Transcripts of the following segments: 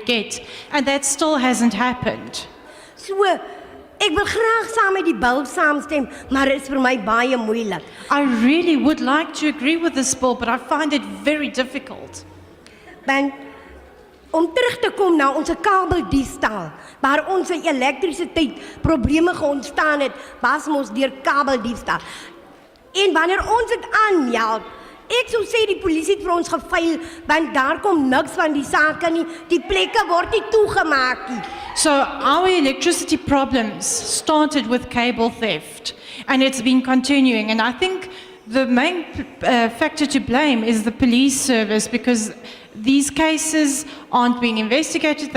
get, and that still hasn't happened. So, ek wil graag saam met die bil saamstem, maar dit is vir my baie moeilik. I really would like to agree with this bill, but I find it very difficult. Want om terug te kom na ons kabeldiefstal, waar ons elektrisiteit probleme ontstaan het, was ons deur kabeldiefstal. En wanneer ons dit aanmeld, ek sou sê die polisie het vir ons geveil, want daar kom niks van die sake nie, die plekke word nie toegemaak nie. So our electricity problems started with cable theft, and it's been continuing. And I think the main factor to blame is the police service, because these cases aren't being investigated,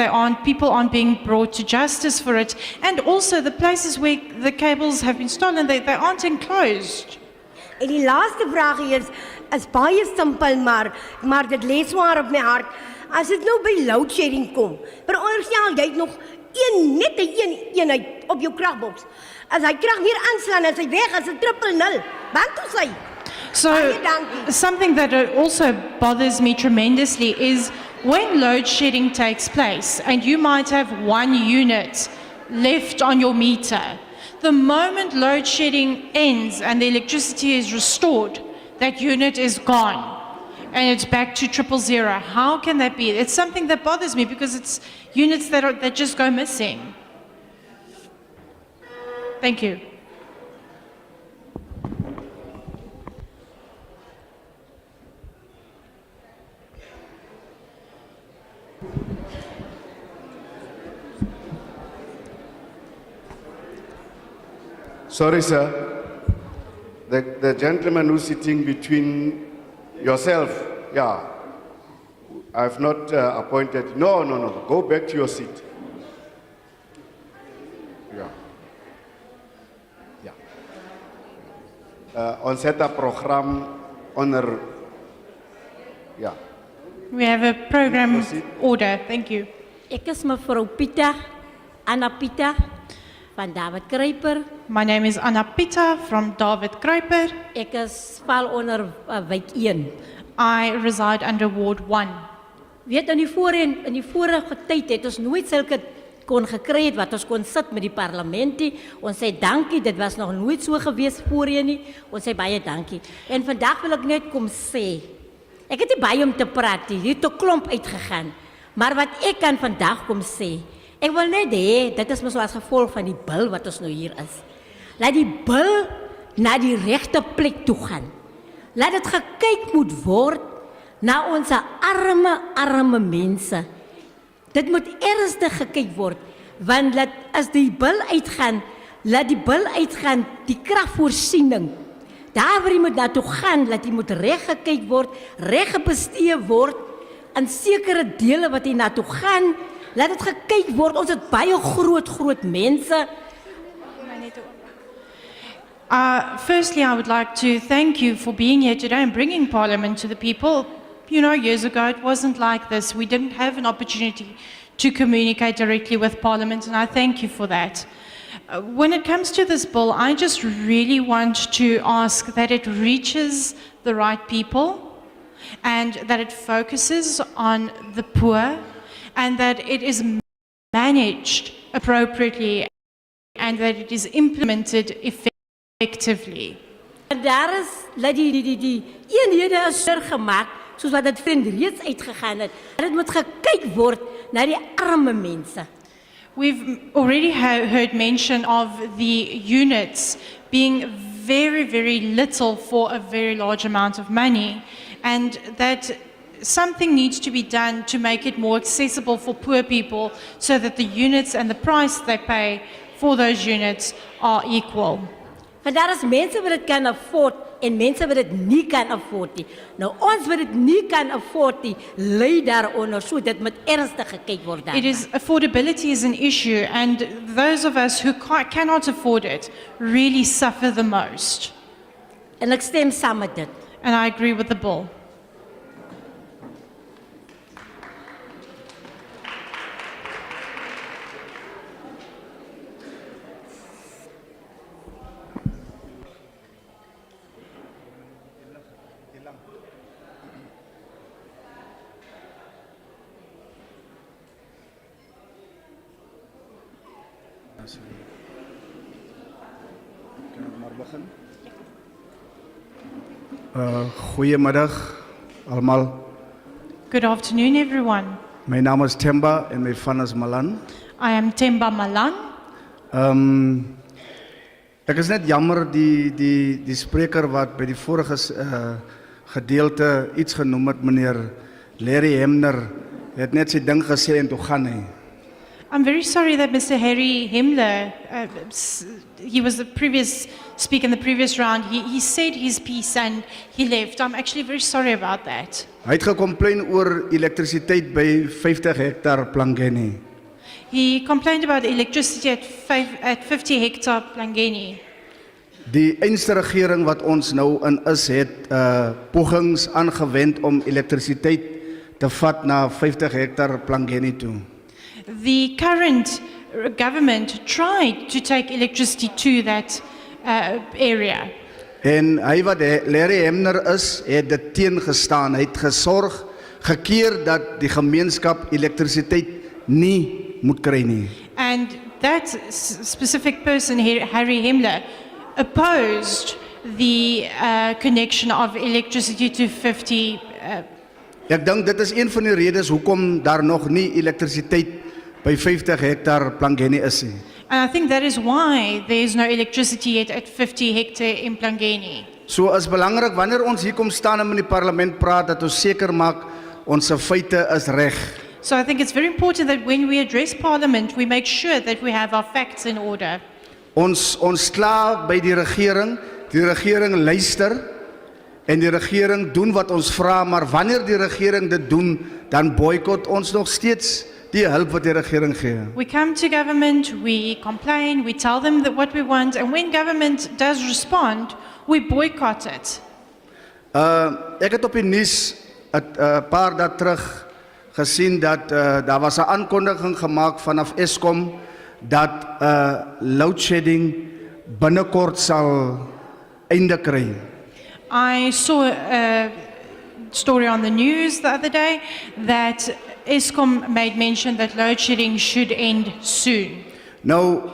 people aren't being brought to justice for it, and also the places where the cables have been stolen, they aren't enclosed. En die laaste vraag hier is baie simpel, maar dit lê swaar op my hart. As dit nou by load shedding kom, veronderstel jy het nog net 'n eenheid op jou kragboks. As hy krag weer aanslaan, as hy weg, as 'n 000, want toe sy. So something that also bothers me tremendously is when load shedding takes place and you might have one unit left on your meter. The moment load shedding ends and the electricity is restored, that unit is gone and it's back to 000. How can that be? It's something that bothers me because it's units that just go missing. Thank you. Sorry, sir. The gentleman who's sitting between yourself, yeah, I've not appointed. No. Go back to your seat. Ons het 'n program onder. Ja. We have a program order. Thank you. Ek is mevrou Piet, Anna Piet van David Kruiper. My name is Anna Pita from David Kruiper. Ek is val onder wijk 1. I reside under Ward 1. Weet in die vorige tyd het ons nooit sulke kon gekry het wat ons kon sit met die parlement nie. Ons sê dankie, dit was nog nooit so gewees voorheen nie. Ons sê baie dankie. En vandag wil ek net kom sê, ek het nie baie om te praat nie, hier het 'n klomp uitgegaan. Maar wat ek kan vandag kom sê, ek wil net hê, dit is mos as gevolg van die bil wat ons nou hier is. Laat die bil na die regte plek toe gaan. Laat dit gekyk moet word na ons arme mense. Dit moet ernstig gekyk word, want as die bil uitgaan, laat die bil uitgaan, die kragvoorsiening. Daar waar jy moet naartoe gaan, laat jy moet reg gekyk word, reg gebestee word, in sekere dele wat jy naartoe gaan, laat dit gekyk word. Ons het baie groot mense. Firstly, I would like to thank you for being here today and bringing Parliament to the people. You know, years ago it wasn't like this. We didn't have an opportunity to communicate directly with Parliament, and I thank you for that. When it comes to this bill, I just really want to ask that it reaches the right people and that it focuses on the poor and that it is managed appropriately and that it is implemented effectively. Daar is dat die eenhede is gemaak, soos wat dit vriend reeds uitgegaan het. Dit moet gekyk word na die arme mense. We've already heard mention of the units being very little for a very large amount of money, and that something needs to be done to make it more accessible for poor people so that the units and the price they pay for those units are equal. Want daar is mense wat dit kan afford en mense wat dit nie kan afford nie. Nou ons wat dit nie kan afford nie, lê daaronder, so dit moet ernstig gekyk word daarna. It is affordability is an issue, and those of us who cannot afford it really suffer the most. En ek stem saam met dit. And I agree with the bill. Goeiemiddag allemaal. Good afternoon, everyone. My naam is Themba en my van is Malan. I am Themba Malan. Ek is net jammer die spreker wat by die vorige gedeelte iets genoem het, meneer Larry Hemner, het net sy ding gesê en toe gaan hy. I'm very sorry that Mr. Harry Himmler, he was the previous speaker in the previous round. He said his piece and he left. I'm actually very sorry about that. Hy het gecomplain oor elektrisiteit by 50 hektar Plangeni. He complained about electricity at 50 hectare Plangeni. Die einste regering wat ons nou in is, het pogings aangewend om elektrisiteit te vat na 50 hektar Plangeni toe. The current government tried to take electricity to that area. En hy wat Larry Hemner is, het dit teengestaan. Hy het gesorg, gekeer dat die gemeenskap elektrisiteit nie moet kry nie. And that specific person, Harry Himmler, opposed the connection of electricity to 50. Ek dink dit is een van die redes hoekom daar nog nie elektrisiteit by 50 hektar Plangeni is nie. And I think that is why there is no electricity yet at 50 hectare in Plangeni. So is belangrik wanneer ons hier kom staan en in die parlement praat dat ons seker maak ons feite is reg. So I think it's very important that when we address Parliament, we make sure that we have our facts in order. Ons kla by die regering luister en die regering doen wat ons vra, maar wanneer die regering dit doen, dan boycott ons nog steeds die hulp wat die regering gee. We come to government, we complain, we tell them that what we want, and when government does respond, we boycott it. Ek het op die nuus 'n paar dae terug gesien dat daar was 'n aankondiging gemaak vanaf Eskom dat load shedding binnekort sal einde kry. I saw a story on the news the other day that Eskom made mention that load shedding should end soon. Nou,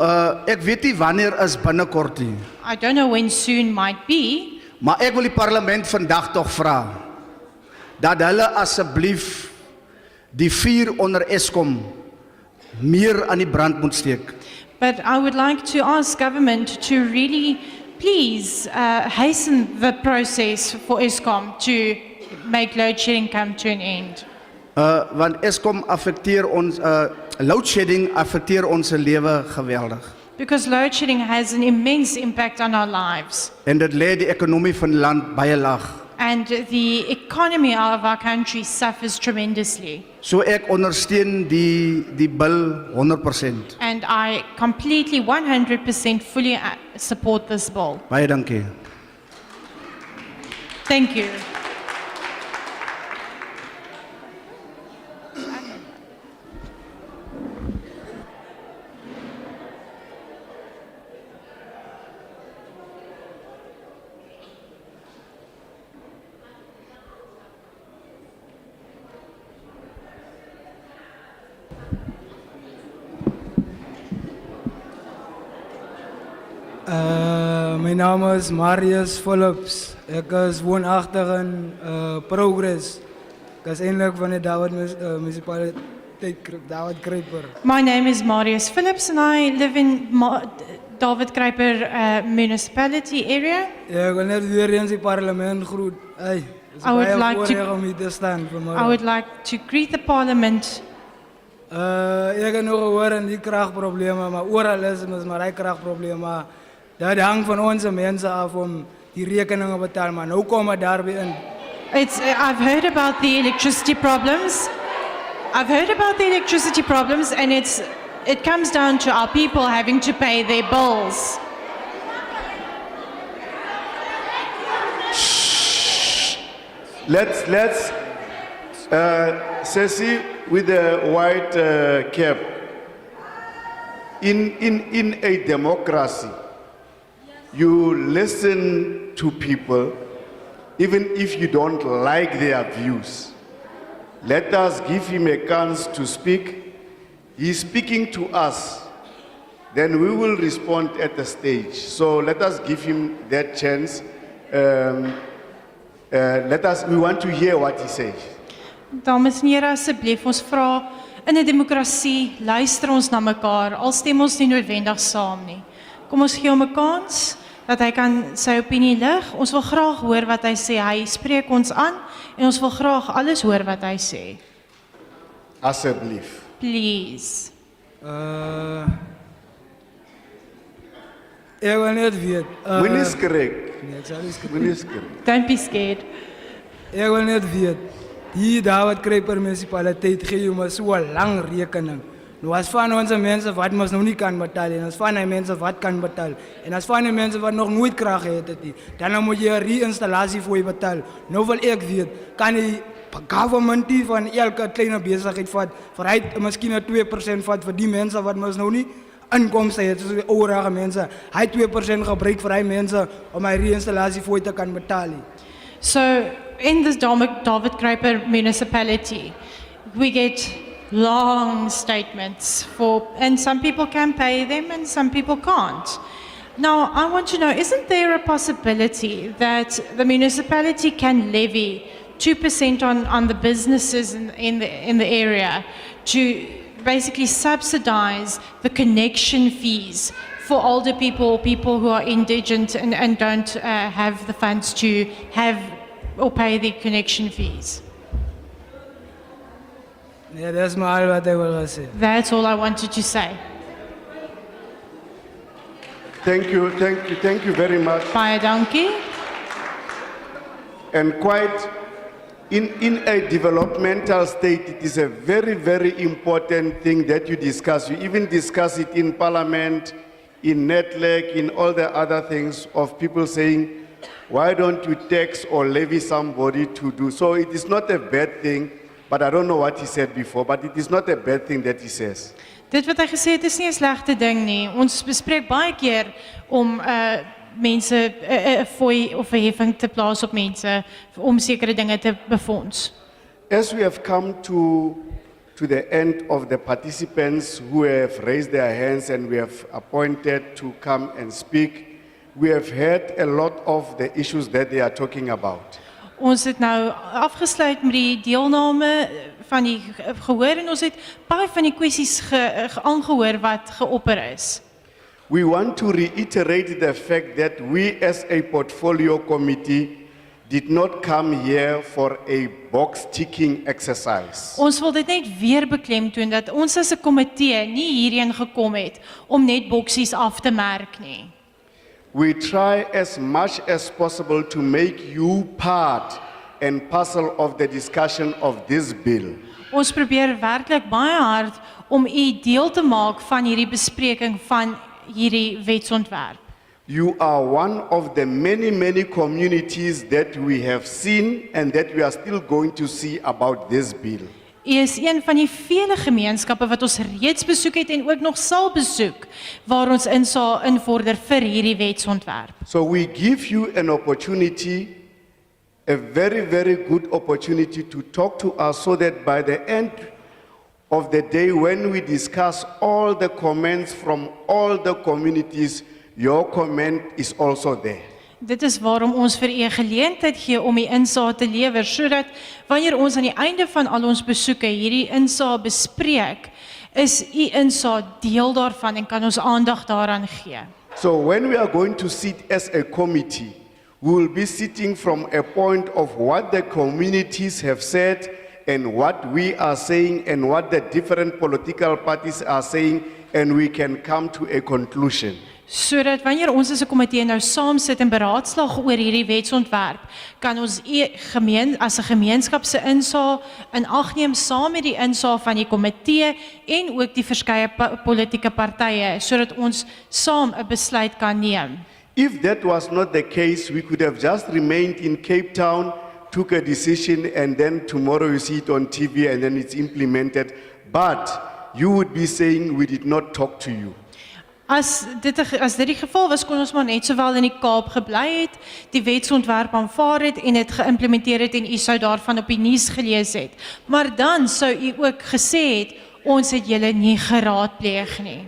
ek weet nie wanneer is binnekort nie, I don't know when soon might be, maar ek wil die parlement vandag tog vra dat hulle asseblief die vuur onder Eskom meer aan die brand moet steek. but I would like to ask government to really please hasten the process for Eskom to make load shedding come to an end. Want Eskom affekteer ons, load shedding affekteer ons lewe geweldig. Because load shedding has an immense impact on our lives. En dit lê die ekonomie van die land baie laag. And the economy of our country suffers tremendously. So ek ondersteun die bil 100%. And I completely, 100% fully support this bill. Baie dankie. Thank you. My naam is Marius Phillips. Ek is woonagtig in Progress. Ek is eintlik van die David Kruiper. My name is Marius Phillips and I live in David Kruiper municipality area. Ja, ek wil net weer eens die parlement groet. Hey, I would like to- om hier te staan vanmorgen. I would like to greet the Parliament. Ek het nog gehoor aan die kragprobleme, maar oral is maar hy kragprobleme. Dat hang van onze mense af om die rekeninge betaal, maar nou kom het daarby in. I've heard about the electricity problems. And it comes down to our people having to pay their bills. Let's Ceci with the white cap. In a democracy, you listen to people even if you don't like their views. Let us give him a chance to speak. He's speaking to us then we will respond at the stage. So let us give him that chance. We want to hear what he says. Dames en here, asseblief, ons vra in 'n demokrasie, luister ons na mekaar, al stem ons nie noodwendig saam nie. Kom ons gee hom 'n kans dat hy kan sy opinie lig. Ons wil graag hoor wat hy sê. Hy spreek ons aan en ons wil graag alles hoor wat hy sê. Asseblief. Please. Ek wil net weet. Meneer is correct. Nee, ek sal nie skryf. Meneer is correct. Don't be scared. Ek wil net weet. Hier daar wat kry per munisipaliteit gee jy maar so 'n lang rekening. Nou as van ons mense wat mos nou nie kan betaal en as van die mense wat kan betaal en as van die mense wat nog nooit krag gehad het nie, dan moet jy 'n reinstallasie vir betaal. Nou wil ek weet, kan die government van elke kleine besigheid vat, vir hy miskien 'n 2% vat vir die mense wat mos nou nie inkomste het, soos die ouerige mense, hy 2% gebruik vir hy mense om hy reinstallasie vir te kan betaal. So, in this David Kruiper municipality, we get long statements and some people can pay them and some people can't. Now, I want to know, isn't there a possibility that the municipality can levy 2% on the businesses in the area to basically subsidize the connection fees for older people or people who are indigent and don't have the funds to have or pay the connection fees? Nee, dis maar al wat ek wil sê. That's all I wanted to say. Thank you very much. Baie dankie. And quite in a developmental state, it is a very, very important thing that you discuss. You even discuss it in Parliament, in Network, in all the other things of people saying, why don't you tax or levy somebody to do? So it is not a bad thing, but I don't know what he said before, but it is not a bad thing that he says. Dit wat hy gesê het is nie 'n slegte ding nie. Ons bespreek baie keer om mense 'n fooi of 'n heffing te plaas op mense om sekere dinge te befonds. As we have come to the end of the participants who have raised their hands and we have appointed to come and speak, we have heard a lot of the issues that they are talking about. Ons het nou afgesluit met die deelname van die gehoor en ons het baie van die kwessies aangehoor wat geopper is. We want to reiterate the fact that we as a portfolio committee did not come here for a box ticking exercise. Ons wil dit net weer beklemtoon dat ons as 'n komitee nie hierheen gekom het om net boksies af te merk nie. We try as much as possible to make you part and parcel of the discussion of this bill. Ons probeer werklik baie hard om u deel te maak van hierdie bespreking van hierdie wetsontwerp. You are one of the many, many communities that we have seen and that we are still going to see about this bill. U is een van die vele gemeenskappe wat ons reeds besoek het en ook nog sal besoek waar ons invorder vir hierdie wetsontwerp. So we give you an opportunity, a very, very good opportunity to talk to us so that by the end of the day when we discuss all the comments from all the communities, your comment is also there. Dit is waarom ons vir u 'n geleentheid gee om u insae te lewer sodat wanneer ons aan die einde van al ons besoeke hierdie insae bespreek, is u insae deel daarvan en kan ons aandag daaraan gee. So when we are going to sit as a committee, we will be sitting from a point of what the communities have said and what we are saying and what the different political parties are saying, and we can come to a conclusion. Sodat wanneer ons as 'n komitee nou saam sit en beraadslaag oor hierdie wetsontwerp, kan ons as 'n gemeenskap se insae in ag neem saam met die insae van die komitee en ook die verskeie politieke partye sodat ons saam 'n besluit kan neem. If that was not the case, we could have just remained in Cape Town, took a decision, and then tomorrow you see it on TV and then it's implemented. But you would be saying we did not talk to you. As dit die geval was, kon ons maar net sowel in die Kaap gebly het, die wetsontwerp aanvaar het en dit geïmplementeer het en u sou daarvan op die nuus gelees het. Maar dan sou u ook gesê het, ons het julle nie geraadpleeg nie.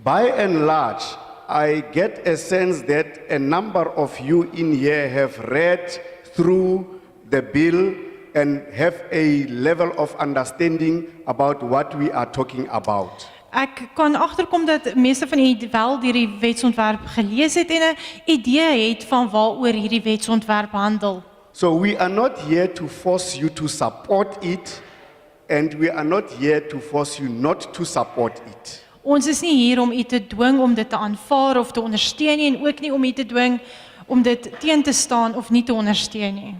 By and large, I get a sense that a number of you in here have read through the bill and have a level of understanding about what we are talking about. Ek kan agterkom dat meeste van u wel die wetsontwerp gelees het en 'n idee het van waaroor hierdie wetsontwerp handel. So we are not here to force you to support it, and we are not here to force you not to support it. Ons is nie hier om u te dwing om dit te aanvaar of te ondersteun nie en ook nie om u te dwing om dit teen te staan of nie te ondersteun nie.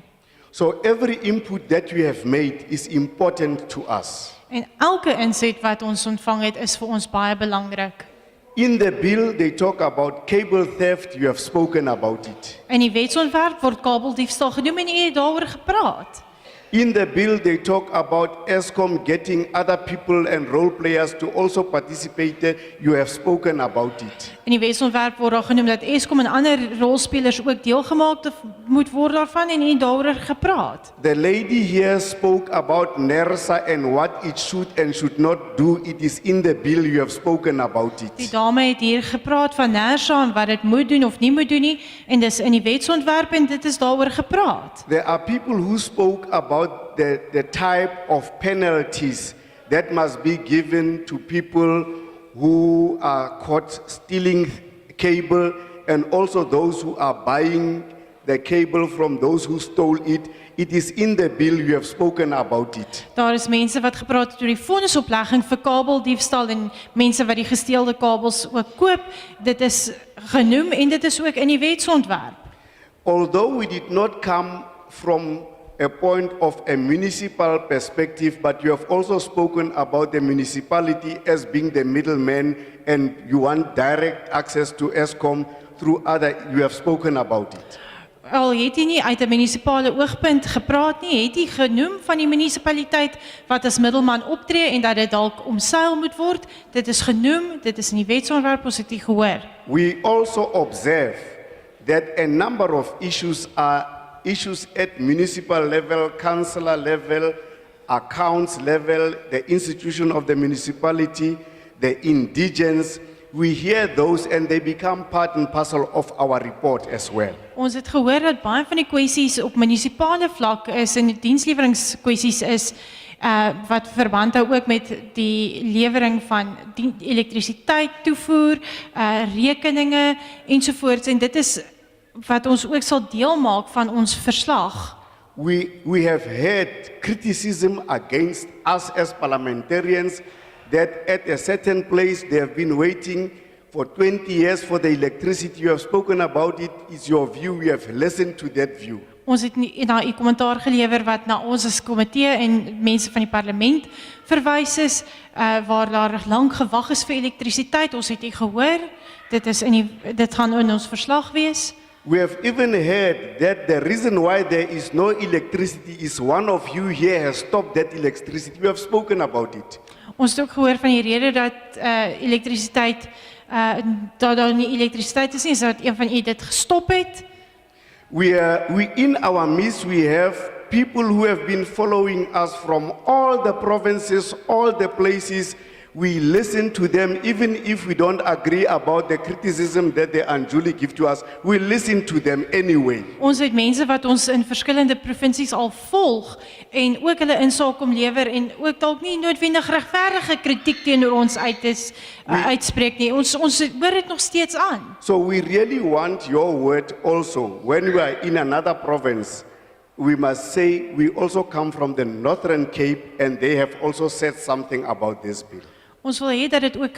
So every input that we have made is important to us. En elke inset wat ons ontvang het is vir ons baie belangrik. In the bill, they talk about cable theft. You have spoken about it. In die wetsontwerp word kabeldiefstal genoem en u het daaroor gepraat. In the bill, they talk about ESCOM getting other people and role players to also participate. You have spoken about it. In die wetsontwerp word daar genoem dat Eskom en ander rolspelers ook deelgemaak moet word daarvan en u het daaroor gepraat. The lady here spoke about NERSA and what it should and should not do. It is in the bill. You have spoken about Die it. dame het hier gepraat van NERSA en wat dit moet doen of nie moet doen nie en dis in die wetsontwerp en dit is daaroor gepraat. There are people who spoke about the type of penalties that must be given to people who are caught stealing cable and also those who are buying the cable from those who stole it. It is in the bill. You have spoken about it. Daar is mense wat gepraat het oor die fondisoplegging vir kabeldiefstal en mense wat die gesteelde kabels ook koop. Dit is genoem en dit is ook in die wetsontwerp. Although we did not come from a point of a municipal perspective, but you have also spoken about the municipality as being the middleman and you want direct access to ESCOM through other, you have spoken about it. Al het hy nie uit 'n munisipale oogpunt gepraat nie, het hy genoem van die munisipaliteit wat as middelman optree en dat dit dalk omseil moet word. Dit is genoem, dit is in die wetsontwerp, ons het dit gehoor. We also observe that a number of issues are issues at municipal level, councillor level, accounts level, the institution of the municipality, the indigents. We hear those and they become part and parcel of our report as well. Ons het gehoor dat baie van die kwessies op munisipale vlak is en diensleweringkwessies is wat verband hou ook met die lewering van die elektrisiteit toevoer, rekeninge ensovoorts en dit is wat ons ook sal deel maak van ons verslag. We have heard criticism against us as parliamentarians that at a certain place they have been waiting for 20 years for the electricity. You have spoken about it. It's your view. We have listened to that view. Ons het na u kommentaar gelewer wat na ons as komitee en mense van die parlement verwys is, waar daar lank gewag is vir elektrisiteit. Ons het u gehoor. Dit gaan in ons verslag wees. We have even heard that the reason why there is no electricity is one of you here has stopped that electricity. We have spoken about it. Ons het ook gehoor van die rede dat elektrisiteit, dat daar nie elektrisiteit is nie, is dat een van u dit gestop het. We in our midst, we have people who have been following us from all the provinces, all the places. We listen to them, even if we don't agree about the criticism that they unduly give to us, we listen to them anyway. Ons het mense wat ons in verskillende provinsies al volg en ook hulle insaak kom lewer en ook dalk nie noodwendig regverdige kritiek teenoor ons uitspreek nie. Ons hoor dit nog steeds aan. So we really want your word also. When we are in another province, we must say we also come from the Northern Cape and they have also said something about this bill. Ons wil hê dat dit ook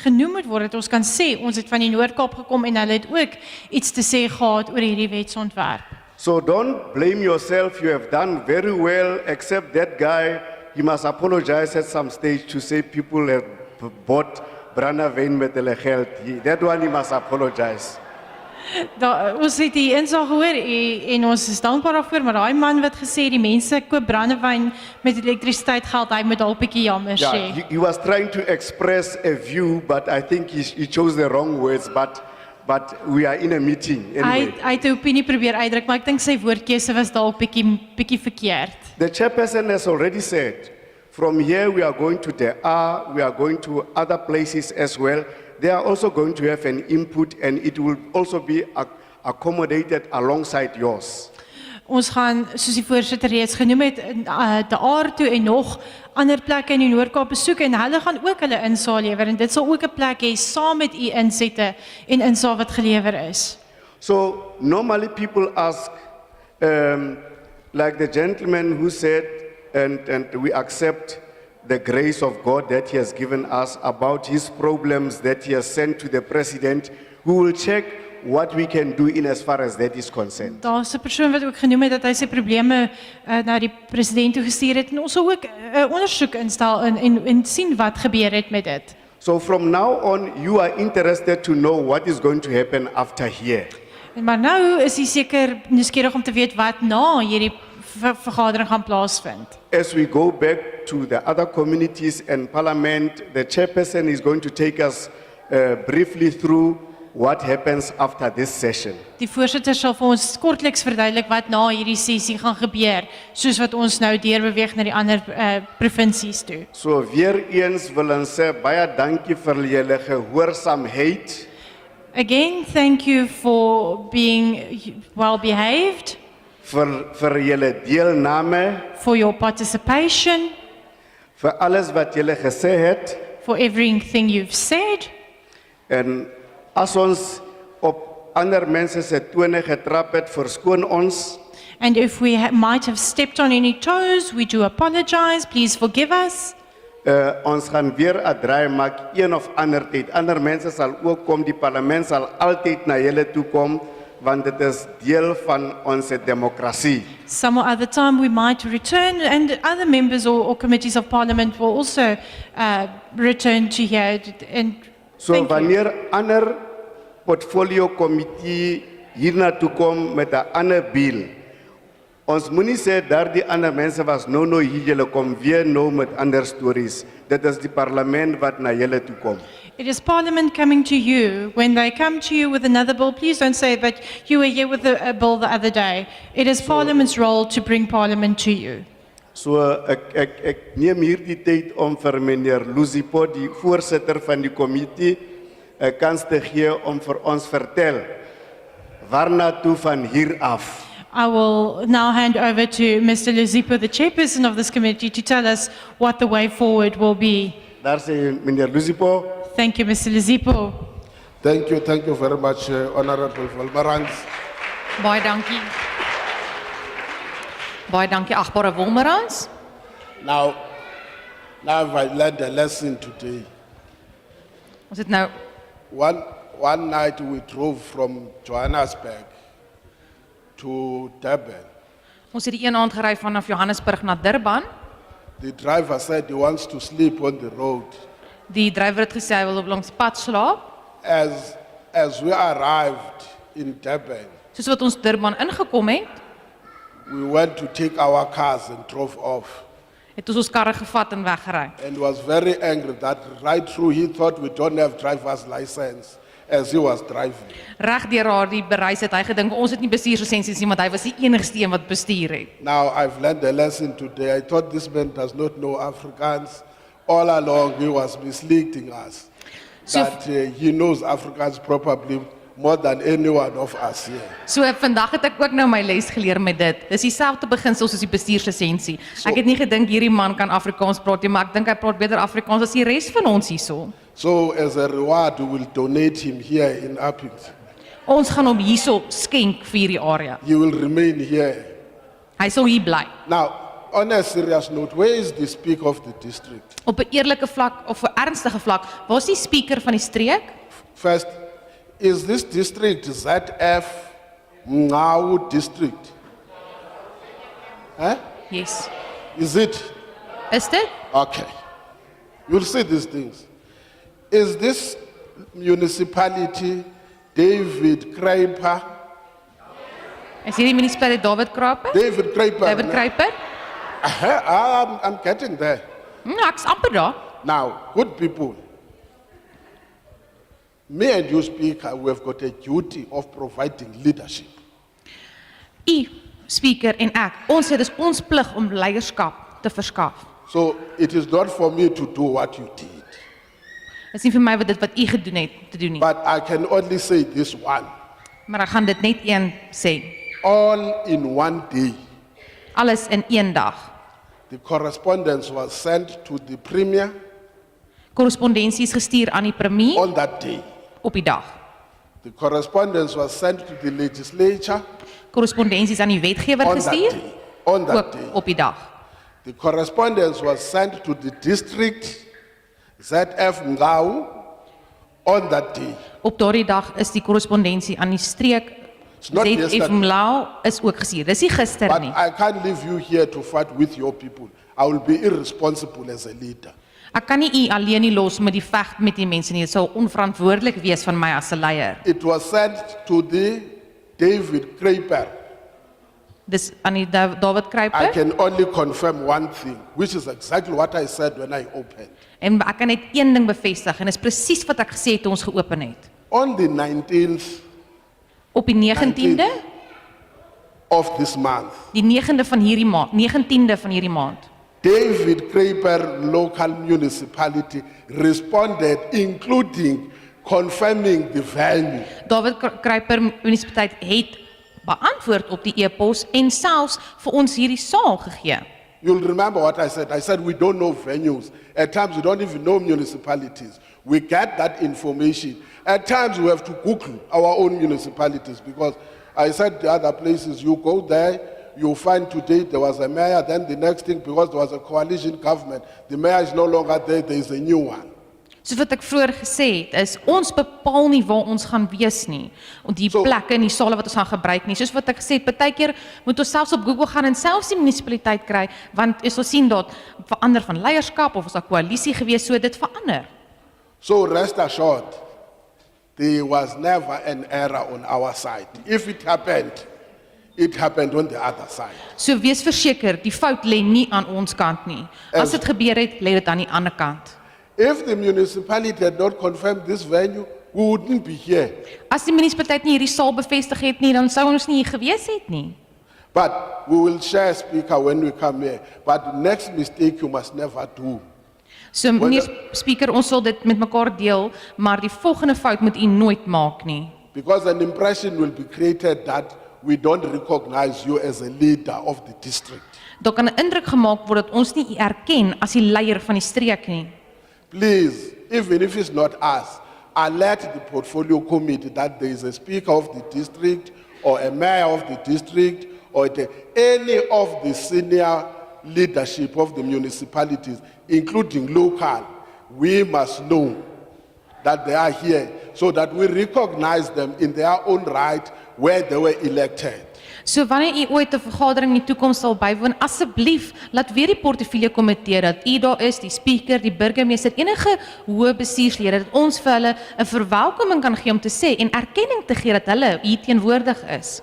genoem moet word, dat ons kan sê, ons het van die Noord-Kaap gekom en hulle het ook iets te sê gehad oor hierdie wetsontwerp. So don't blame yourself, you have done very well, except that guy, he must apologize at some stage to say people have bought brandewyn met hulle geld. That one he must apologize. Ons het die insaag gehoor en ons is dankbaar daarvoor, maar daai man wat gesê die mense koop brandewyn met elektrisiteit geld, hy moet dalk bietjie jammer sê. Yeah, he was trying to express a view, but I think he chose the wrong words, but we are in a meeting anyway. Hy het 'n opinie probeer uitdruk, maar ek dink sy woordkeuse was dalk bietjie verkeerd. The chairperson has already said, from here we are going to we are going to other places as well. they are also going to have an input and it will also be accommodated alongside yours. Ons gaan, soos die voorsitter reeds genoem het, de Aar toe en nog ander plekke in die Noord-Kaap besoek en hulle gaan ook hulle insaal lewer en dit sal ook 'n plek hê saam met u insette en insaal wat gelewer is. So normally people ask, like the gentleman who said, and we accept the grace of God that he has given us about his problems that he has sent to the president, who will check what we can do in as far as that is concerned. Daar's 'n persoon wat ook genoem het dat hy sy probleme na die president toe gestuur het en ons sal ook 'n ondersoek instel en sien wat gebeur het met dit. So from now on, you are interested to know what is going to happen after here. Maar nou is hy seker nuuskierig om te weet wat na hierdie vergadering gaan plaasvind. As we go back to the other communities and parliament, the chairperson is going to take us briefly through what happens after this session. Die voorsitter sal vir ons kortliks verduidelik wat na hierdie sessie gaan gebeur, soos wat ons nou deurbeweeg na die ander provinsies toe. So weer eens wil ons sê baie dankie vir julle gehoorsaamheid. Again, thank you for being well behaved, vir julle deelname, for your participation, vir alles wat julle gesê het. for everything you've said. En as ons op ander mense se tone getrap het, verskoon ons. And if we might have stepped on any toes, we do apologize. Please forgive us. Ons gaan weer 'n draai maak een of ander tyd. Ander mense sal ook kom, die parlement sal altyd na julle toe kom, want dit is deel van ons demokrasie. Some other time we might return, and other members or committees of parliament will also return to here. And So thank you. wanneer ander portfolio committee hierna toe kom met 'n ander bill, ons moenie sê daardie ander mense was nou hier, julle kom weer nou met ander stories. Dit is die parlement wat na julle toe kom. It is Parliament coming to you. When they come to you with another bill, please don't say that you were here with a bill the other day. It is Parliament's role to bring Parliament to you. So ek neem hierdie tyd om vir meneer Luzipo, die voorsitter van die komitee, 'n kans te gee om vir ons vertel waarna toe van hier af. I will now hand over to Mr. Luzipo, the chairperson of this committee, to tell us what the way forward will be. Daar sê meneer Luzipo. Thank you, Mr. Luzipo. Thank you very much, Honorable Wolmerans. Baie dankie. Baie dankie agbare Wolmerans. Now I learned a lesson today. Ons het nou One night we drove from Johannesburg to Durban. ons het die een aand gery vanaf Johannesburg na Durban. The driver said he wants to sleep on the road. Die drywer het gesê hy wil op langs pad slaap. As we arrived in Durban, Soos wat ons Durban ingekom het, we went to take our cars and drove off. het ons karre gevat en weggery. And was very angry that right through he thought we don't have driver's license as he was driving. Reg deur daardie bereis het hy gedink ons het nie bestuurslisensies nie, want hy was die enigste een wat bestuur het. Now I've learned a lesson today. I thought this man does not know Afrikaans. All along he was misleading us. So- That he knows Afrikaans probably more than any one of us here. So vandag het ek ook nou my les geleer met dit. Dis dieselfde beginsel soos die bestuurslisensie. Ek het nie gedink hierdie man kan Afrikaans praat nie, maar ek dink hy praat beter Afrikaans as die res van ons hierso. So as a reward, we will donate him here in Upington. Ons gaan hom hierso skenk vir hierdie area. He will remain here. Hy sal hier bly. Now, on a serious note, where is the speaker of the district? Op 'n eerlike vlak of 'n ernstige vlak, waar is die speaker van die streek? First, is this district ZF Mngau district? Huh? Yes. Is it? Is dit? Okay. You'll see these things. Is this municipality David Kruiper? Is hierdie munisipaliteit David Kruiper? David Kruiper. David Kruiper? I'm getting there. Ek's amper daar. Now, good people, me and you, Speaker, we have got a duty of providing leadership. U, speaker en ek, ons het dis ons plig om leierskap te verskaf. So it is not for me to do what you did. Dis nie vir my wat dit wat u gedoen het te doen nie. But I can only say this one. Maar ek gaan dit net een sê. All in one day, Alles in een dag. the correspondence was sent to the Premier Korrespondensie is gestuur aan die premier on that day. op die dag. The correspondence was sent to the legislature Korrespondensie is aan die wetgewer on that gestuur day. On that ook day. op die dag. The correspondence was sent to the district ZF Ngau on that day. Op daardie dag is die korrespondensie aan die streek not ZF yesterday. Mlau is ook gestuur. Dis nie gister But nie. I can't leave you here to fight with your people. I will be irresponsible as a leader. Ek kan nie u alleen nie los met die veg met die mense nie. Dit sou onverantwoordelik wees van my as 'n leier. It was sent to the David Kraper. Dis aan die David I Kruiper can only confirm one thing, which is exactly what I said when I opened. en ek kan net een ding bevestig en dis presies wat ek gesê het toe ons geopen het. On the 19th Op die 19de, of this month, die 9de van hierdie maand, 19de van hierdie maand. David Kraper local municipality responded, including confirming the venue. David Kruiper munisipaliteit het beantwoord op die e-pos en selfs vir ons hierdie saal gegee. You'll remember what I said. I said we don't know venues. At times we don't even know municipalities. We get that information. At times we have to Google our own municipalities because I said the other places you go there, you find today there was a mayor, then the next thing because there was a coalition government, the mayor is no longer there is a new one. Soos wat ek vroeër gesê het, is ons bepaal nie waar ons gaan wees nie. En die plekke en die sale wat ons gaan gebruik nie. Soos wat ek gesê het, partykeer moet ons selfs op Google gaan en selfs die munisipaliteit kry, want as ons sien dat verander van leierskap of ons 'n koalisie gewees, so dit verander. So rest assured, there was never an error on our side. If it happened on the other side. So wees verseker, die fout lê nie aan ons kant nie. As dit gebeur het, lê dit aan die ander kant. If the municipality had not confirmed this venue, we wouldn't be here. As die munisipaliteit nie hierdie saal bevestig het nie, dan sou ons nie hier gewees het nie. But we will share speaker when we come here. But the next mistake you must never do. So meneer speaker, ons sal dit met mekaar deel, maar die volgende fout moet u nooit maak nie. Because an impression will be created that we don't recognize you as a leader of the district. Daar kan 'n indruk gemaak word dat ons nie u erken as die leier van die streek nie. Please, even if it's not us, alert the portfolio committee that there is a speaker of the district or a mayor of the district or any of the senior leadership of the municipalities, including local. We must know that they are here so that we recognize them in their own right where they were elected. So wanneer u ooit 'n vergadering in die toekoms sal bywoon, asseblief laat weet die portefeulje komitee dat u daar is, die speaker, die burgemeester, enige hoë bestuurslede, dat ons vir hulle 'n verwelkoming kan gee om te sê en erkenning te gee dat hulle hier teenwoordig is.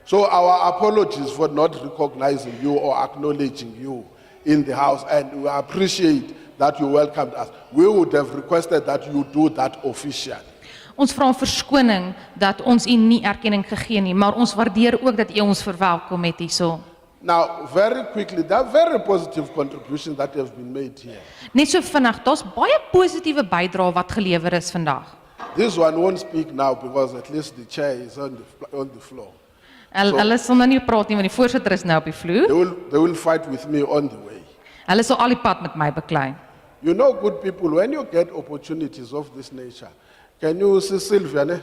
So our apologies for not recognizing you or acknowledging you in the house, and we appreciate that you welcomed us. We would have requested that you do that officially. Ons vra verskoning dat ons u nie erkenning gegee nie, maar ons waardeer ook dat u ons verwelkom het hierso. Now, very quickly, there are very positive contributions that have been made here. Net so vinnig, daar's baie positiewe bydrae wat gelewer is vandag. This one won't speak now because at least the chair is on the floor. Hulle sal nou nie praat nie want die voorsitter is nou op die vloer. They will fight with me on the way. Hulle sal al die pad met my beklei. You know, good people, when you get opportunities of this nature, can you see Sylvia? Ne?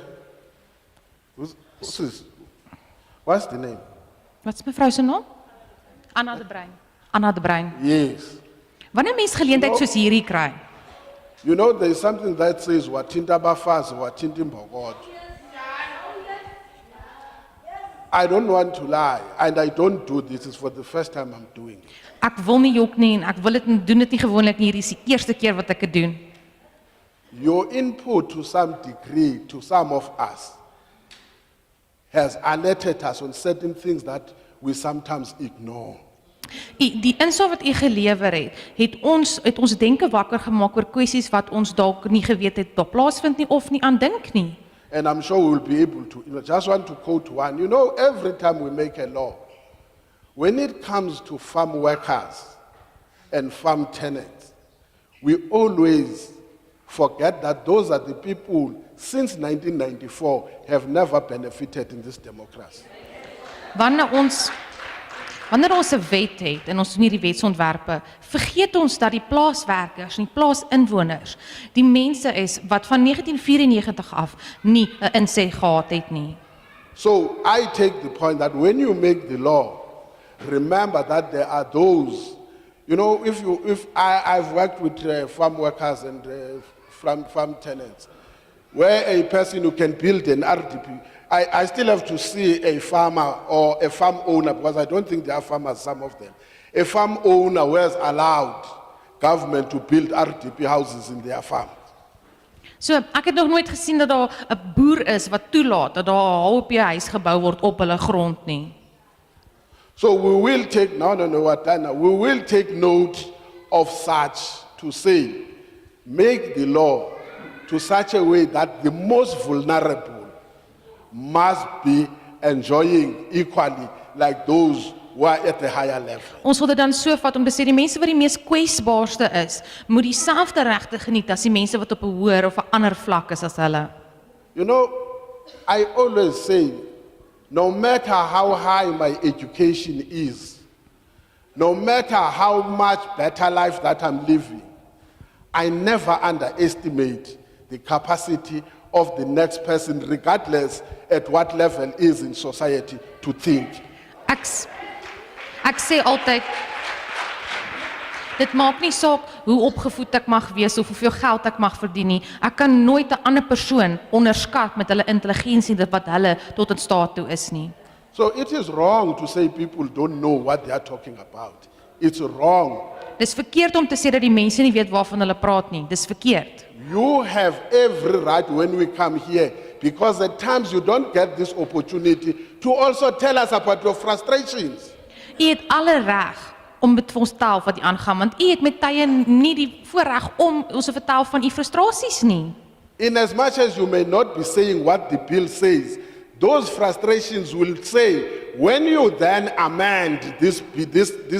What's the name? Wat's mevrou se naam? Anna de Bruin. Anna de Bruin. Yes. Wanneer mens geleentheid soos hierdie kry, You know, there is something that says, Watinta Bafazi, Watinta Mbogod. I don't want to lie, and I don't do this. It's for the first time I'm doing it. ek wil nie jok nie en ek wil dit doen dit nie gewoonlik nie, hierdie is die eerste keer wat ek dit doen. Your input to some degree, to some of us, has alerted us on certain things that we sometimes ignore. Die insaag wat u gelewer het ons denke wakker gemaak oor kwessies wat ons dalk nie geweet het daar plaasvind nie of nie aan dink nie. And I'm sure we'll be able to. I just want to quote one. You know, every time we make a law, when it comes to farm workers and farm tenants, we always forget that those are the people since 1994 have never benefited in this democracy. Wanneer ons 'n wet het en ons doen hierdie wetsontwerpe, vergeet ons dat die plaaswerkers en die plaasinwoners die mense is wat van 1994 af nie 'n insig gehad het nie. So I take the point that when you make the law, remember that there are those, you know, I've worked with farm workers and farm tenants, where a person who can build an RDP, I still have to see a farmer or a farm owner, because I don't think they are farmers, some of them. A farm owner who has allowed government to build RDP houses in their farm. So ek het nog nooit gesien dat daar 'n boer is wat toelaat dat daar 'n HOP-huis gebou word op hulle grond nie. So we will take, we will take note of such to say, make the law to such a way that the most vulnerable must be enjoying equally like those who are at the higher level. Ons wil dit dan so vat om te sê die mense wat die mees kwesbaarste is, moet dieselfde regte geniet as die mense wat op 'n hoër of 'n ander vlak is as hulle. You know, I always say, no matter how high my education is, no matter how much better life that I'm living, I never underestimate the capacity of the next person, regardless at what level is in society, to think. Ek sê altyd, dit maak nie saak hoe opgevoed ek mag wees of hoeveel geld ek mag verdien nie. Ek kan nooit 'n ander persoon onderskat met hulle intelligensie dit wat hulle tot in staat toe is nie. So it is wrong to say people don't know what they are talking about. It's wrong. Dis verkeerd om te sê dat die mense nie weet waarvan hulle praat nie. Dis verkeerd. You have every right when we come here, because at times you don't get this opportunity to also tell us about your frustrations. U het alle reg om met ons te tel wat u aangaan, want u het met tye nie die voorreg om ons te vertel van u frustrasies nie. In as much as you may not be saying what the bill says, those frustrations will say, when you then amend this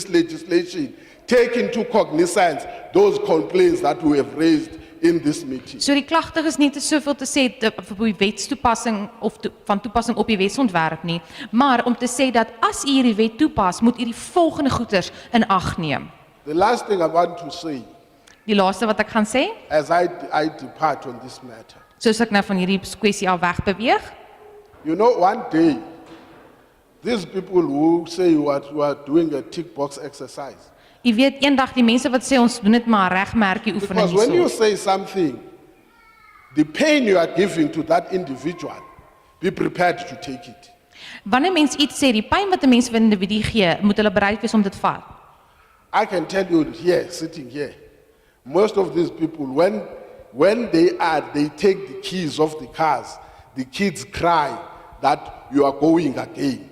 legislation, take into cognizance those complaints that we have raised in this meeting. So die klagtig is nie te soveel te sê vir die wetstoepassing of van toepassing op die wetsontwerp nie, maar om te sê dat as u hierdie wet toepas, moet u die volgende goeders in ag neem. The last thing I want to say, Die laaste wat ek gaan sê, as I depart on this matter, soos ek nou van hierdie kwessie al weg beweeg, you know, one day, these people who say you are doing a tick box exercise, u weet eendag die mense wat sê ons doen dit maar regmerkie oefening because when you hierso. say something, the pain you are giving to that individual, be prepared to take it. Wanneer mens iets sê, die pyn wat 'n mens vir 'n individu gee, moet hulle bereid wees om dit vat. I can tell you here, sitting here, most of these people, when they take the keys of the cars, the kids cry that you are going again.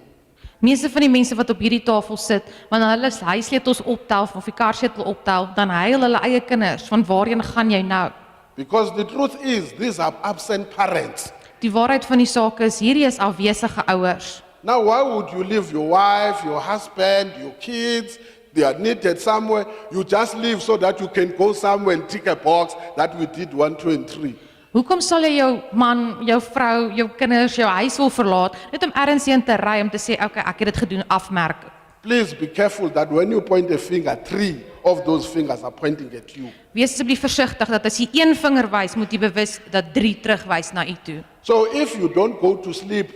Meeste van die mense wat op hierdie tafel sit, wanneer hulle huissleutels optel of die karsleutel optel, dan huil hulle eie kinders, van waarheen gaan jy nou? Because the truth is, these are absent parents. Die waarheid van die saak is, hierdie is afwesige ouers. Now, why would you leave your wife, your husband, your kids? They are needed somewhere. You just leave so that you can go somewhere and tick a box that we did 1, 2, and 3. Hoekom sal jy jou man, jou vrou, jou kinders, jou huis wil verlaat, net om ergens heen te ry om te sê, okay, ek het dit gedoen, afmerk. Please be careful that when you point a finger, 3 of those fingers are pointing at you. Wees asseblief versigtig dat as jy een vinger wys, moet jy bewus dat 3 terugwys na u toe. So if you don't go to sleep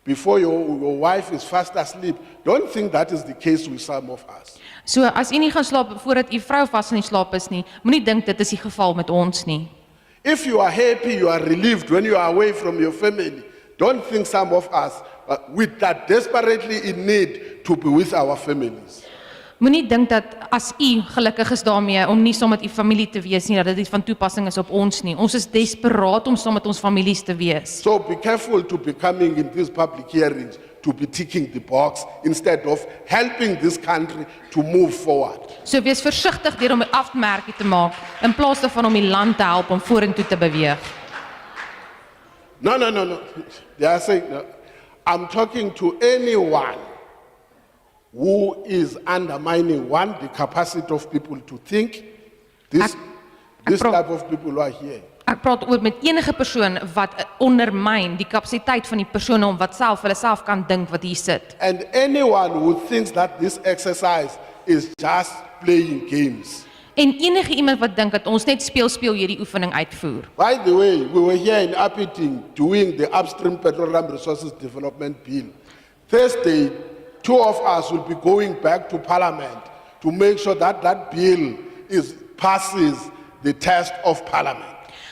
before your wife is fast asleep, don't think that is the case with some of us. So as u nie gaan slaap voordat u vrou vas in die slaap is nie, moenie dink dit is die geval met ons nie. If you are happy, you are relieved when you are away from your family, don't think some of us, with that desperately in need to be with our families. Moenie dink dat as u gelukkig is daarmee om nie saam met u familie te wees nie, dat dit van toepassing is op ons nie. Ons is desperaat om saam met ons families te wees. So be careful to be coming in these public hearings to be ticking the box instead of helping this country to move forward. So wees versigtig deur om 'n afmerkie te maak in plaas daarvan om die land te help om vorentoe te beweeg. No. They are saying, no. I'm talking to anyone who is undermining, one, the capacity of people to think. This Pro- type of people who are here. Ek praat oor met enige persoon wat ondermyn die kapasiteit van die persone om wat hulle self kan dink wat hier sit. And anyone who thinks that this exercise is just playing games. En enige iemand wat dink dat ons net speel hierdie oefening uitvoer. By the way, we were here in Upington doing the Upstream Petroleum Resources Development Bill. Thursday, 2 of us will be going back to Parliament to make sure that that bill passes the test of Parliament.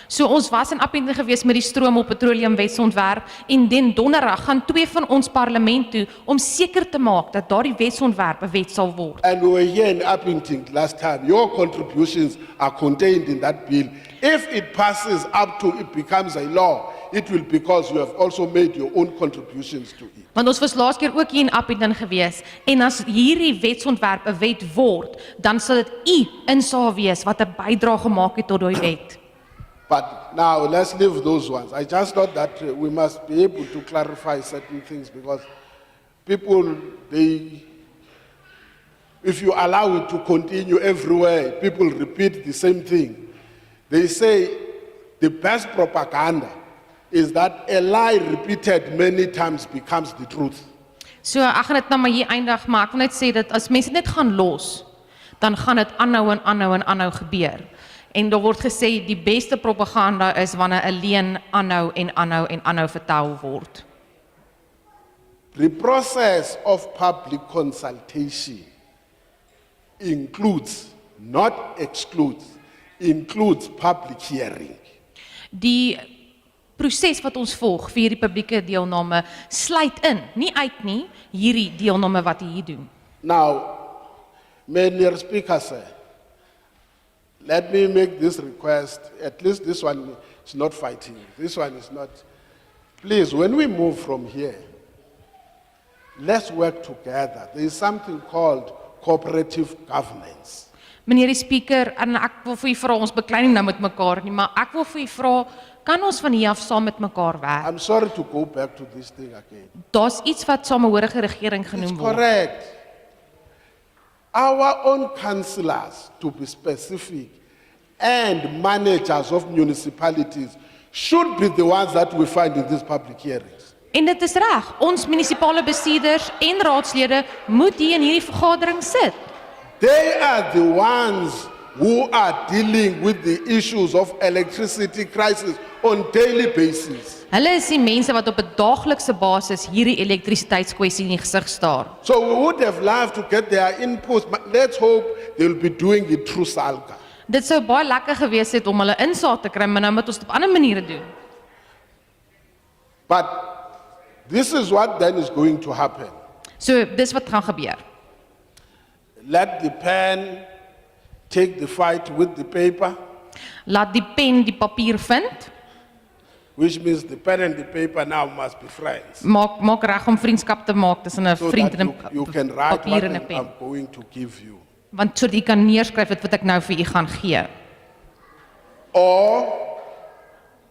So ons was in Appington gewees met die stroom op petroleumwetsontwerp en dan donderdag gaan 2 van ons parlement toe om seker te maak dat daardie wetsontwerp 'n wet sal word. And we were here in Uppington last time. Your contributions are contained in that bill. If it passes up to it becomes a law, it will because you have also made your own contributions to it. Want ons was laas keer ook hier in Appington gewees en as hierdie wetsontwerp 'n wet word, dan sal dit u insaag wees wat 'n bydrae gemaak het tot daai wet. But now let's leave those ones. I just thought that we must be able to clarify certain things because people, if you allow it to continue everywhere, people repeat the same thing. They say the best propaganda is that a lie repeated many times becomes the truth. So ek gaan dit nou maar hier eindig, maar ek wil net sê dat as mense net gaan los, dan gaan dit aanhou gebeur. En daar word gesê die beste propaganda is wanneer 'n leuen aanhou vertel word. The process of public consultation includes, not excludes, includes public hearing. Die proses wat ons volg vir hierdie publieke deelname sluit in, nie uit nie, hierdie deelname wat hier doen. Now, many speakers say, let me make this request, at least this one is not fighting, this one is not. Please, when we move from here, let's work together. There is something called cooperative governance. Meneer die speaker, en ek wil vir u vra, ons beklei nie nou met mekaar nie, maar ek wil vir u vra, kan ons van hier af saam met mekaar werk? I'm sorry to go back to this thing again. Daar's iets wat samehorige regering It's genoem word. correct. Our own councillors, to be specific, and managers of municipalities should be the ones that we find in these public hearings. En dit is reg, ons munisipale bestuurders en raadslede moet hier in hierdie vergadering sit. They are the ones who are dealing with the issues of electricity crisis on daily basis. Hulle is die mense wat op 'n daaglikse basis hierdie elektrisiteitskwessie in die gesig staar. So we would have loved to get their inputs, but let's hope they'll be doing it through SALGA. Dit sou baie lekker gewees het om hulle insaag te kry, maar nou moet ons dit op ander maniere doen. But this is what then is going to happen. So dis wat gaan gebeur. Let the pen take the fight with the paper, Laat die pen die papier vind. which means the pen and the paper now must be friends. Maak reg om vriendskap te maak tussen 'n So vriend that en 'n you can write papier what en 'n pen. I'm going to give you. Want sodat jy kan neerskryf wat ek nou vir u gaan gee. Or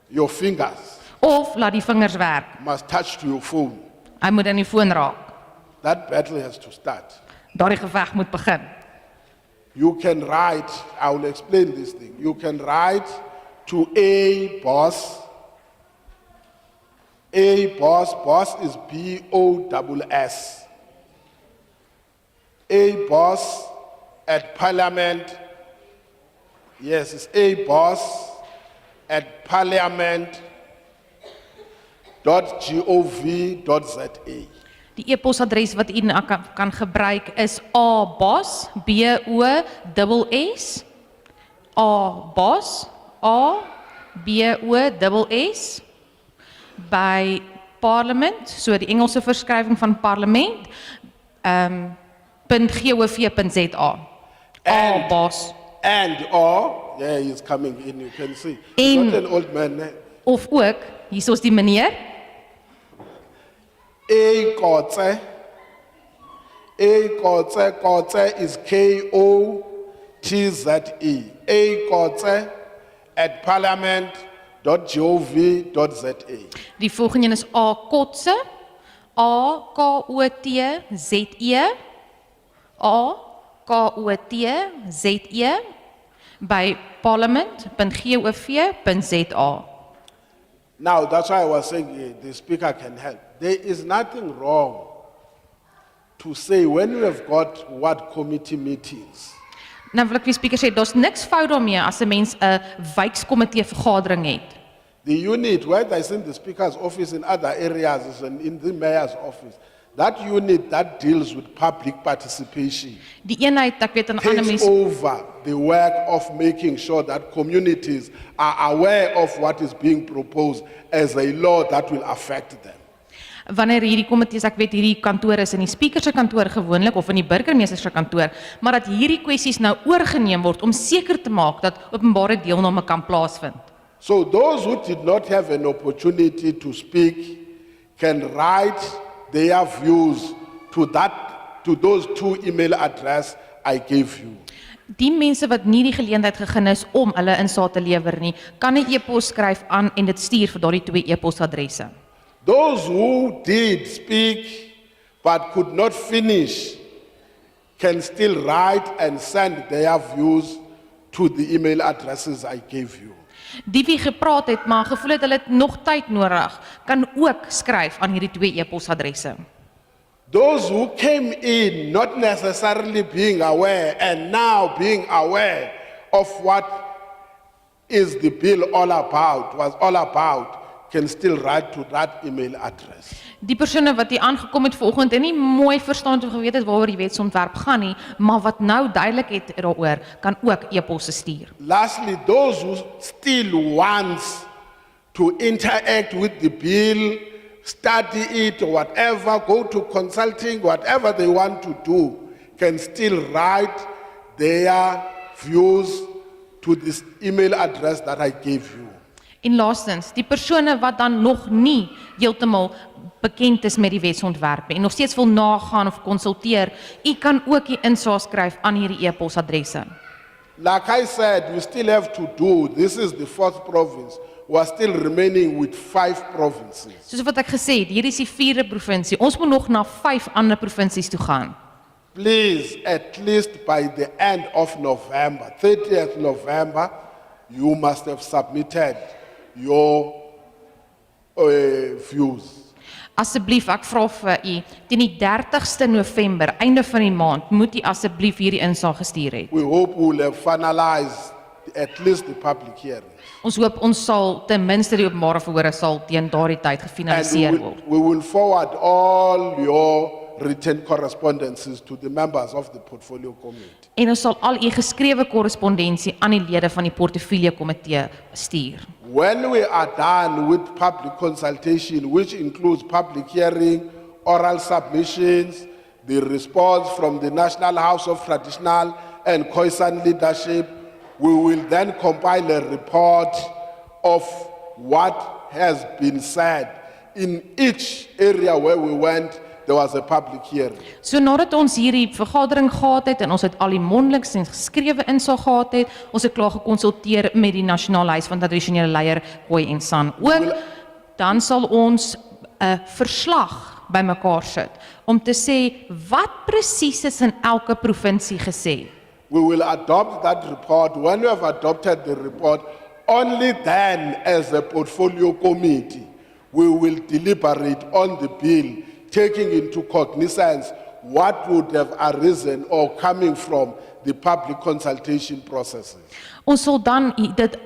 your fingers Of laat die vingers werk. must touch to your phone. Hy moet aan die foon raak. That battle has to start. Daardie geveg moet begin. You can write, I will explain this thing. You can write to a boss. A boss, boss is BOSS. A boss at Parliament. Yes, it's a boss at parliament.gov.za. Die e-posadres wat u kan gebruik is abos, BOSS, abos, ABOSS, by parlement, so die Engelse verskrywing van parlement, .gov.za. Abos. Or, yeah, he's coming in, you can see. En- He's not an old man. Eh? Of ook, hier is die meneer, Kotse is KOTZE. Kotse at parliament.gov.za. die volgende een is akotse, AKOTZE, AKOTZE, by parliament.gov.za. Now, that's why I was saying the speaker can help. There is nothing wrong to say when we have got what committee meetings, Nou wil ek vir die speaker sê, daar's niks fout daarmee as 'n mens 'n wijkkomitee vergadering het. the unit, whether it's in the speaker's office, in other areas, is in the mayor's office, that unit that deals with public participation Die eenheid, ek weet aan ander takes mense over the work of making sure that communities are aware of what is being proposed as a law that will affect them. wanneer hierdie komitees, ek weet hierdie kantoor is in die speaker se kantoor gewoonlik of in die burgemeester se kantoor, maar dat hierdie kwessies nou oorgeneem word om seker te maak dat openbare deelname kan plaasvind. So those who did not have an opportunity to speak can write their views to those 2 email addresses I gave you. Die mense wat nie die geleentheid gegee is om hulle insaag te lewer nie, kan 'n e-pos skryf aan en dit stuur vir daardie 2 e-posadresse. Those who did speak but could not finish can still write and send their views to the email addresses I gave you. Die wie gepraat het, maar gevoel het hulle het nog tyd nodig, kan ook skryf aan hierdie 2 e-posadresse. Those who came in not necessarily being aware and now being aware of what is the bill all about, can still write to that email address. Die persone wat hier aangekom het vanoggend en nie mooi verstaan of geweet het waaroor die wetsontwerp gaan nie, maar wat nou duidelik het daaroor, kan ook e-posse stuur. Lastly, those who still wants to interact with the bill, study it or whatever, go to consulting, whatever they want to do, can still write their views to this email address that I gave you. En laastens, die persone wat dan nog nie heeltemal bekend is met die wetsontwerpe en nog steeds wil nagaan of konsulteer, u kan ook die insaag skryf aan hierdie e-posadresse. Like I said, we still have to do, this is the 4th province, we are still remaining with 5 provinces. Soos wat ek gesê het, hier is die 4de provinsie. Ons moet nog na 5 ander provinsies toe gaan. Please, at least by the end of November, 30th November, you must have submitted your views. Asseblief, ek vra vir u, teen die 30ste November, einde van die maand, moet u asseblief hierdie insaag gestuur het. We hope we will have finalized at least the public hearing. Ons hoop ons sal ten minste die openbare verhore sal teen daardie tyd And gefinaliseer word. we will forward all your written correspondences to the members of the portfolio committee. En ons sal al u geskrewe korrespondensie aan die lede van die portefeulje komitee stuur. When we are done with public consultation, which includes public hearing, oral submissions, the response from the National House of Traditional and Khoisan leadership, we will then compile a report of what has been said. In each area where we went, there was a public hearing. So nadat ons hierdie vergadering gehad het en ons het al die mondelings en geskrewe insaag gehad het, ons het klaar gekonsulteer met die Nasionale Huis van Tradisionele Leier Khoi en San ook, dan sal ons 'n verslag bymekaar sit om te sê wat presies is in elke provinsie gesê. We will adopt that report. When we have adopted the report, only then as a portfolio committee, we will deliberate on the bill, taking into cognizance what would have arisen or coming from the public consultation processes. Ons sal dan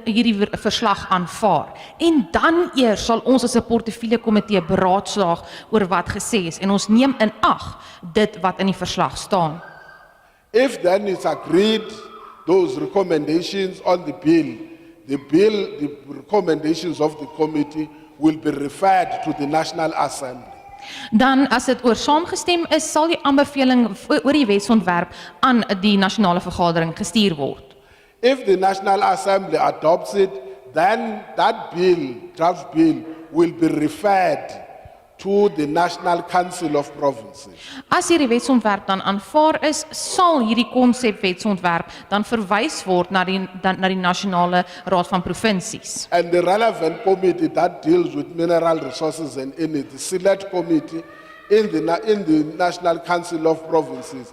hierdie verslag aanvaar en dan eers sal ons as 'n portefeulje komitee beraadslaag oor wat gesê is en ons neem in ag dit wat in die verslag staan. If then it's agreed, those recommendations on the recommendations of the committee will be referred to the National Assembly. Dan as dit oor saamgestem is, sal die aanbeveling oor die wetsontwerp aan die nasionale vergadering gestuur word. If the National Assembly adopts it, then that bill, draft bill, will be referred to the National Council of Provinces. As hierdie wetsontwerp dan aanvaar is, sal hierdie konsep wetsontwerp dan verwys word na die Nasionale Raad van Provinsies. And the relevant committee that deals with mineral resources and energy, the select committee in the National Council of Provinces,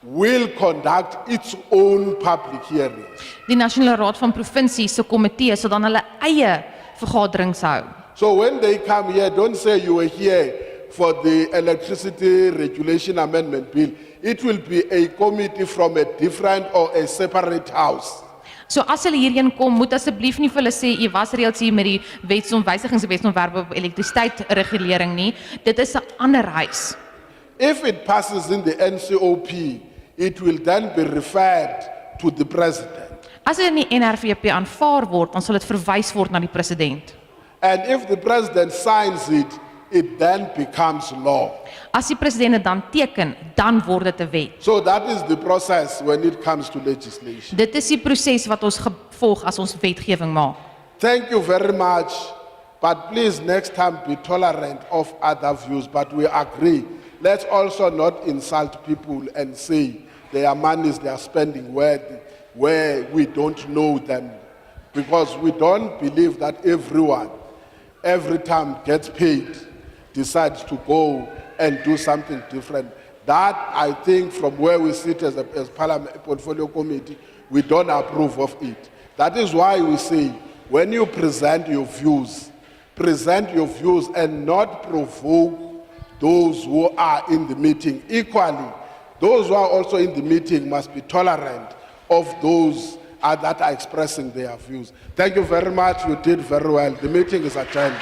will conduct its own public hearings. Die Nasionale Raad van Provinsies se komitee sal dan hulle eie vergaderings hou. So when they come here, don't say you were here for the electricity regulation amendment bill. It will be a committee from a different or a separate house. So as hulle hierheen kom, moet asseblief nie vir hulle sê u was reeds hier met die wetsontwysigings, die wetsontwerpe op elektrisiteitsregulering nie. Dit is 'n ander huis. If it passes in the NCOP, it will then be referred to the president. As dit in die NRVP aanvaar word, dan sal dit verwys word na die president. And if the president signs it, it then becomes law. As die president dit dan teken, dan word dit 'n wet. So that is the process when it comes to legislation. Dit is die proses wat ons volg as ons wetgewing maak. Thank you very much, but please next time be tolerant of other views, but we agree. Let's also not insult people and say their monies they are spending where we don't know them, because we don't believe that everyone, every time gets paid, decides to go and do something different. That, I think, from where we sit as Parliament Portfolio Committee, we don't approve of it. That is why we say, when you present your views and not provoke those who are in the meeting. Equally, those who are also in the meeting must be tolerant of those that are expressing their views. Thank you very much. You did very well. The meeting is adjourned.